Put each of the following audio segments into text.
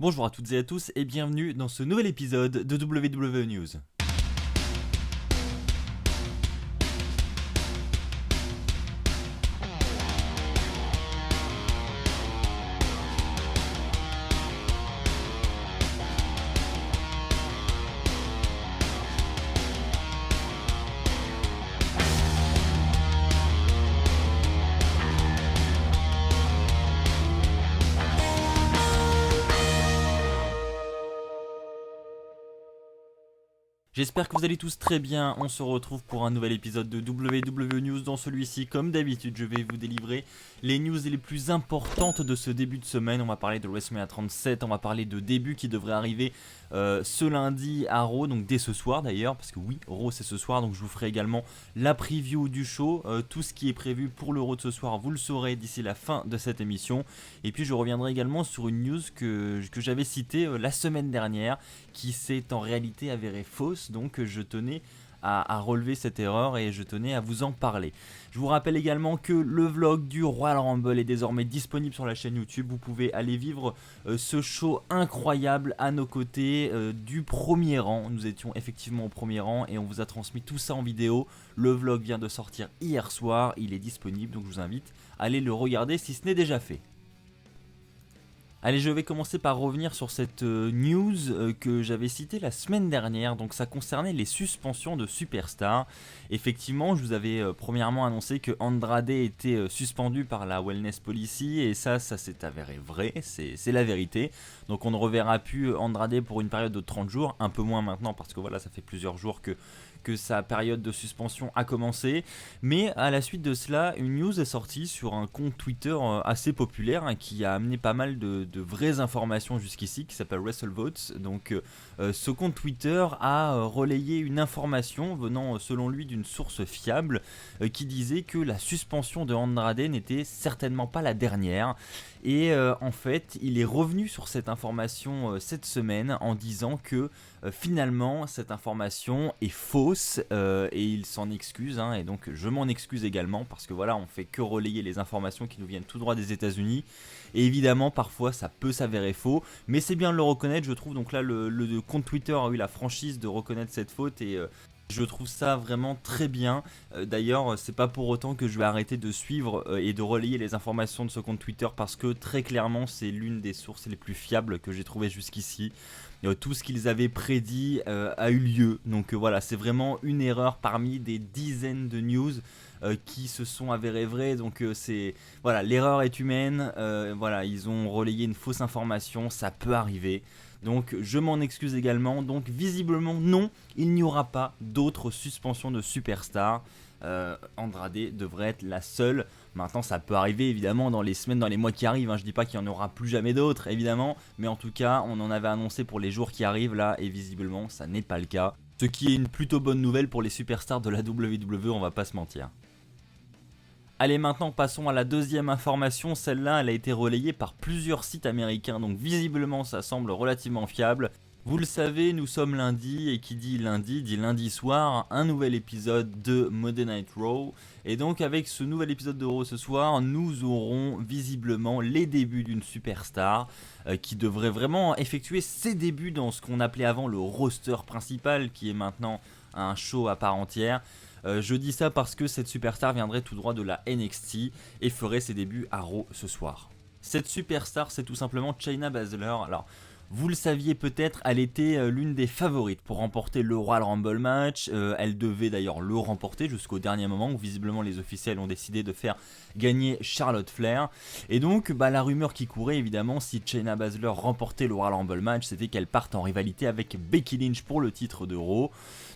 Bonjour à toutes et à tous et bienvenue dans ce nouvel épisode de WWE News. J'espère que vous allez tous très bien, on se retrouve pour un nouvel épisode de WWE News. Dans celui-ci, comme d'habitude, je vais vous délivrer les news les plus importantes de ce début de semaine. On va parler de WrestleMania 37, on va parler de début qui devrait arriver ce lundi à Raw, donc dès ce soir d'ailleurs, parce que oui, Raw c'est ce soir, donc je vous ferai également la preview du show. Tout ce qui est prévu pour le Raw de ce soir, vous le saurez d'ici la fin de cette émission. Et puis je reviendrai également sur une news que j'avais citée la semaine dernière, qui s'est en réalité avérée fausse, donc je tenais à relever cette erreur et je tenais à vous en parler. Je vous rappelle également que le vlog du Royal Rumble est désormais disponible sur la chaîne YouTube. Vous pouvez aller vivre ce show incroyable à nos côtés du premier rang. Nous étions effectivement au premier rang et on vous a transmis tout ça en vidéo. Le vlog vient de sortir hier soir, il est disponible, donc je vous invite à aller le regarder si ce n'est déjà fait. Allez, je vais commencer par revenir sur cette news que j'avais citée la semaine dernière. Donc ça concernait les suspensions de superstars. Effectivement, je vous avais premièrement annoncé que Andrade était suspendu par la Wellness Policy. Et ça s'est avéré vrai, c'est la vérité. Donc on ne reverra plus Andrade pour une période de 30 jours. Un peu moins maintenant parce que voilà, ça fait plusieurs jours que sa période de suspension a commencé. Mais à la suite de cela, une news est sortie sur un compte Twitter assez populaire qui a amené pas mal de vraies informations jusqu'ici, qui s'appelle WrestleVotes. Donc ce compte Twitter a relayé une information venant selon lui d'une source fiable qui disait que la suspension de Andrade n'était certainement pas la dernière. Et en fait, il est revenu sur cette information cette semaine en disant que finalement cette information est fausse et il s'en excuse, et donc je m'en excuse également parce que voilà, on fait que relayer les informations qui nous viennent tout droit des États-Unis et évidemment parfois ça peut s'avérer faux, mais c'est bien de le reconnaître, je trouve. Donc là le compte Twitter a eu la franchise de reconnaître cette faute et je trouve ça vraiment très bien. D'ailleurs, c'est pas pour autant que je vais arrêter de suivre et de relayer les informations de ce compte Twitter parce que très clairement, c'est l'une des sources les plus fiables que j'ai trouvées jusqu'ici. Tout ce qu'ils avaient prédit a eu lieu. Donc voilà, c'est vraiment une erreur parmi des dizaines de news qui se sont avérées vraies. Donc c'est voilà, l'erreur est humaine. Voilà, ils ont relayé une fausse information, ça peut arriver. Donc je m'en excuse également. Donc visiblement non, il n'y aura pas d'autres suspensions de superstars. Andrade devrait être la seule. Maintenant ça peut arriver évidemment dans les semaines, dans les mois qui arrivent, Je dis pas qu'il n'y en aura plus jamais d'autres évidemment, mais en tout cas on en avait annoncé pour les jours qui arrivent là et visiblement ça n'est pas le cas. Ce qui est une plutôt bonne nouvelle pour les superstars de la WWE, on va pas se mentir. Allez, maintenant passons à la deuxième information. Celle-là, elle a été relayée par plusieurs sites américains, donc visiblement ça semble relativement fiable. Vous le savez, nous sommes lundi, et qui dit lundi dit lundi soir, un nouvel épisode de Monday Night Raw. Et donc avec ce nouvel épisode de Raw ce soir, nous aurons visiblement les débuts d'une superstar qui devrait vraiment effectuer ses débuts dans ce qu'on appelait avant le roster principal, qui est maintenant un show à part entière. Je dis ça parce que cette superstar viendrait tout droit de la NXT et ferait ses débuts à Raw ce soir. Cette superstar, c'est tout simplement Shayna Baszler. Alors, vous le saviez peut-être, elle était l'une des favorites pour remporter le Royal Rumble match. Elle devait d'ailleurs le remporter jusqu'au dernier moment où visiblement les officiels ont décidé de faire gagner Charlotte Flair. Et donc la rumeur qui courait évidemment, si Shayna Baszler remportait le Royal Rumble match, c'était qu'elle parte en rivalité avec Becky Lynch pour le titre de Raw.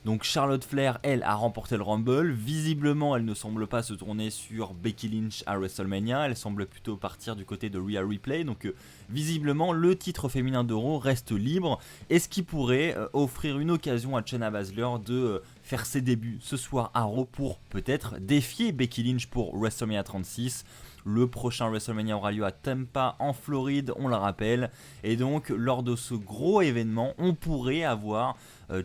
Donc Charlotte Flair, elle, a remporté le Rumble. Visiblement, elle ne semble pas se tourner sur Becky Lynch à WrestleMania. Elle semble plutôt partir du côté de Rhea Ripley. Donc visiblement, le titre féminin de Raw reste libre. Et ce qui pourrait offrir une occasion à Shayna Baszler de faire ses débuts ce soir à Raw pour peut-être défier Becky Lynch pour WrestleMania 36. Le prochain WrestleMania aura lieu à Tampa en Floride, on le rappelle. Et donc lors de ce gros événement, on pourrait avoir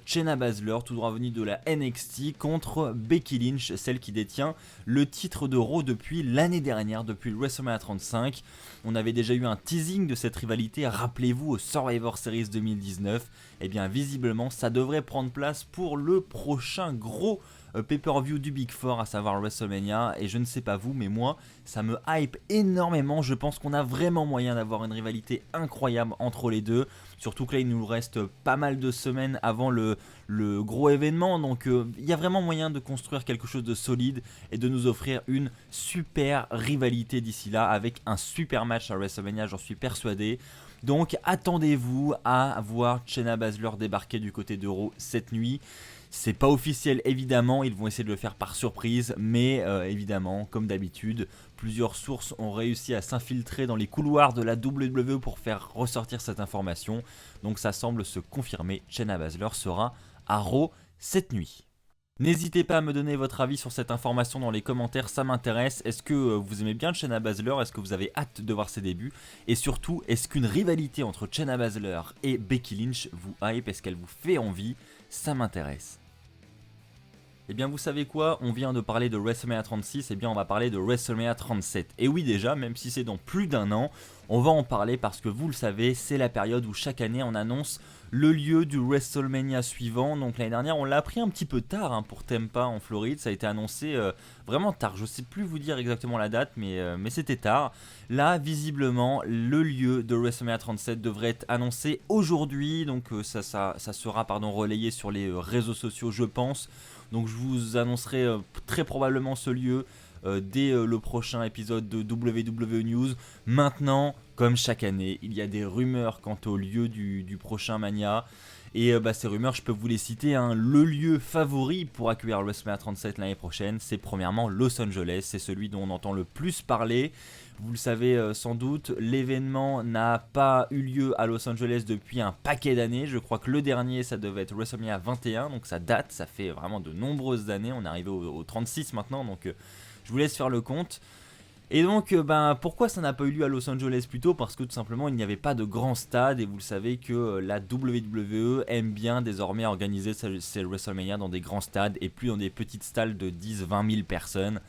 Shayna Baszler, tout droit venue de la NXT, contre Becky Lynch, celle qui détient le titre de Raw depuis l'année dernière, depuis le WrestleMania 35. On avait déjà eu un teasing de cette rivalité, rappelez-vous, au Survivor Series 2019. Et bien visiblement ça devrait prendre place pour le prochain gros pay-per-view du Big Four, à savoir WrestleMania. Et je ne sais pas vous, mais moi ça me hype énormément. Je pense qu'on a vraiment moyen d'avoir une rivalité incroyable entre les deux, surtout que là il nous reste pas mal de semaines avant le gros événement, donc il y a vraiment moyen de construire quelque chose de solide et de nous offrir une super rivalité d'ici là, avec un super match à WrestleMania, j'en suis persuadé. Donc attendez-vous à voir Shayna Baszler débarquer du côté d'Euro cette nuit. C'est pas officiel évidemment, ils vont essayer de le faire par surprise, mais évidemment, comme d'habitude, plusieurs sources ont réussi à s'infiltrer dans les couloirs de la WWE pour faire ressortir cette information. Donc ça semble se confirmer, Shayna Baszler sera à Raw cette nuit. N'hésitez pas à me donner votre avis sur cette information dans les commentaires, ça m'intéresse. Est-ce que vous aimez bien Shayna Baszler? Est-ce que vous avez hâte de voir ses débuts? Et surtout, est-ce qu'une rivalité entre Shayna Baszler et Becky Lynch vous hype? Est-ce qu'elle vous fait envie? Ça m'intéresse. Et bien vous savez quoi, on vient de parler de WrestleMania 36, et bien on va parler de WrestleMania 37. Et oui déjà, même si c'est dans plus d'un an, on va en parler parce que vous le savez, c'est la période où chaque année on annonce le lieu du WrestleMania suivant. Donc l'année dernière on l'a appris un petit peu tard pour Tampa en Floride, ça a été annoncé vraiment tard, je sais plus vous dire exactement la date, mais c'était tard. Là visiblement le lieu de WrestleMania 37 devrait être annoncé aujourd'hui, donc ça sera relayé sur les réseaux sociaux je pense. Donc je vous annoncerai très probablement ce lieu dès le prochain épisode de WWE News. Maintenant, comme chaque année, il y a des rumeurs quant au lieu du prochain Mania. Et ces rumeurs, je peux vous les citer. Le lieu favori pour accueillir le WrestleMania 37 l'année prochaine, c'est premièrement Los Angeles. C'est celui dont on entend le plus parler. Vous le savez sans doute, l'événement n'a pas eu lieu à Los Angeles depuis un paquet d'années. Je crois que le dernier, ça devait être WrestleMania 21, donc ça date, ça fait vraiment de nombreuses années. On est arrivé au 36 maintenant, donc je vous laisse faire le compte. Et donc, pourquoi ça n'a pas eu lieu à Los Angeles plus tôt? Parce que tout simplement, il n'y avait pas de grand stade, et vous le savez que la WWE aime bien désormais organiser ses WrestleMania dans des grands stades, et plus dans des petites salles de 10-20 000 personnes.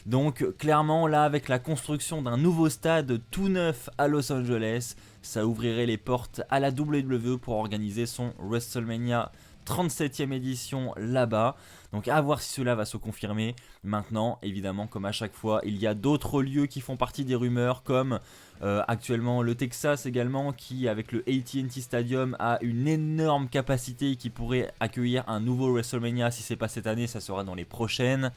Donc clairement là, avec la construction d'un nouveau stade tout neuf à Los Angeles, ça ouvrirait les portes à la WWE pour organiser son WrestleMania 37e édition là-bas. Donc à voir si cela va se confirmer. Maintenant, évidemment, comme à chaque fois, il y a d'autres lieux qui font partie des rumeurs, comme actuellement le Texas également, qui avec le AT&T Stadium a une énorme capacité, qui pourrait accueillir un nouveau WrestleMania. Si c'est pas cette année, ça sera dans les prochaines.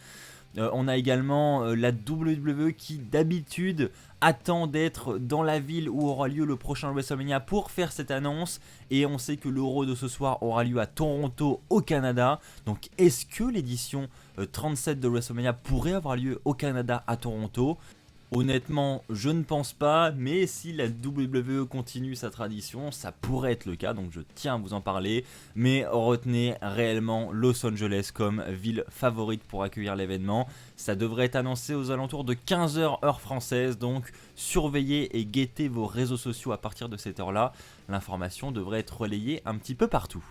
On a également la WWE qui d'habitude attend d'être dans la ville où aura lieu le prochain WrestleMania pour faire cette annonce, et on sait que l'Euro de ce soir aura lieu à Toronto au Canada. Donc est-ce que l'édition 37 de WrestleMania pourrait avoir lieu au Canada à Toronto? Honnêtement, je ne pense pas, mais si la WWE continue sa tradition, ça pourrait être le cas, donc je tiens à vous en parler. Mais retenez réellement Los Angeles comme ville favorite pour accueillir l'événement. Ça devrait être annoncé aux alentours de 15h heure française, donc surveillez et guettez vos réseaux sociaux à partir de cette heure-là. L'information devrait être relayée un petit peu partout.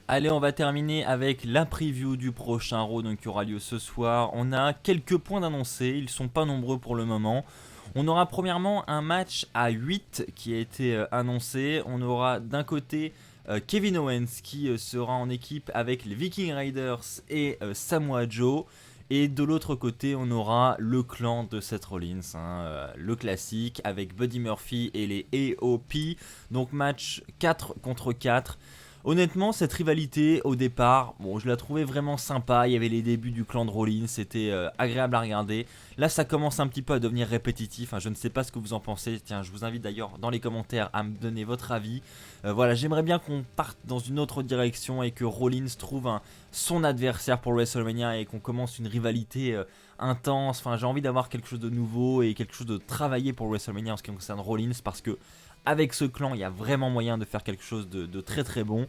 Allez, on va terminer avec la preview du prochain Raw donc, qui aura lieu ce soir. On a quelques points d'annoncer, ils sont pas nombreux pour le moment. On aura premièrement un match à 8 qui a été annoncé. On aura d'un côté Kevin Owens qui sera en équipe avec les Viking Raiders et Samoa Joe. Et de l'autre côté, on aura le clan de Seth Rollins, le classique, avec Buddy Murphy et les AOP. Donc match 4 contre 4. Honnêtement, cette rivalité, au départ, je la trouvais vraiment sympa. Il y avait les débuts du clan de Rollins, c'était agréable à regarder. Là, ça commence un petit peu à devenir répétitif. Je ne sais pas ce que vous en pensez. Tiens, je vous invite d'ailleurs dans les commentaires à me donner votre avis. Voilà, j'aimerais bien qu'on parte dans une autre direction et que Rollins trouve son adversaire pour WrestleMania et qu'on commence une rivalité intense. J'ai envie d'avoir quelque chose de nouveau et quelque chose de travaillé pour WrestleMania en ce qui concerne Rollins, parce que avec ce clan, il y a vraiment moyen de faire quelque chose de très très bon.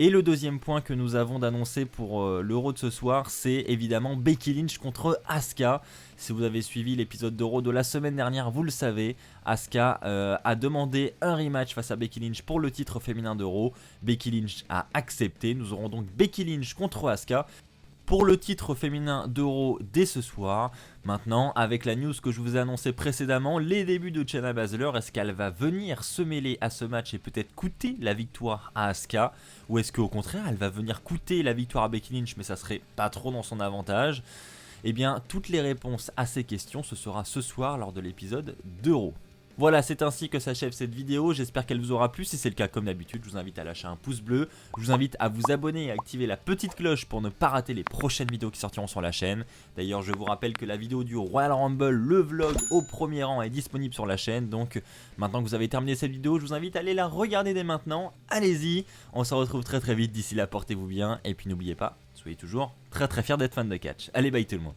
Et le deuxième point que nous avons d'annoncer pour l'Euro de ce soir, c'est évidemment Becky Lynch contre Asuka. Si vous avez suivi l'épisode d'Euro de la semaine dernière, vous le savez, Asuka a demandé un rematch face à Becky Lynch pour le titre féminin d'Euro. Becky Lynch a accepté, nous aurons donc Becky Lynch contre Asuka pour le titre féminin d'Euro dès ce soir. Maintenant, avec la news que je vous ai annoncée précédemment, les débuts de Shayna Baszler, est-ce qu'elle va venir se mêler à ce match et peut-être coûter la victoire à Asuka? Ou est-ce qu'au contraire, elle va venir coûter la victoire à Becky Lynch, mais ça serait pas trop dans son avantage? Eh bien, toutes les réponses à ces questions, ce sera ce soir lors de l'épisode d'Euro. Voilà, c'est ainsi que s'achève cette vidéo, j'espère qu'elle vous aura plu. Si c'est le cas, comme d'habitude, je vous invite à lâcher un pouce bleu, je vous invite à vous abonner et à activer la petite cloche pour ne pas rater les prochaines vidéos qui sortiront sur la chaîne. D'ailleurs, je vous rappelle que la vidéo du Royal Rumble, le vlog au premier rang, est disponible sur la chaîne. Donc maintenant que vous avez terminé cette vidéo, je vous invite à aller la regarder dès maintenant. Allez-y, on se retrouve très vite, d'ici là portez-vous bien. Et puis n'oubliez pas, soyez toujours très fiers d'être fan de catch. Allez, bye tout le monde.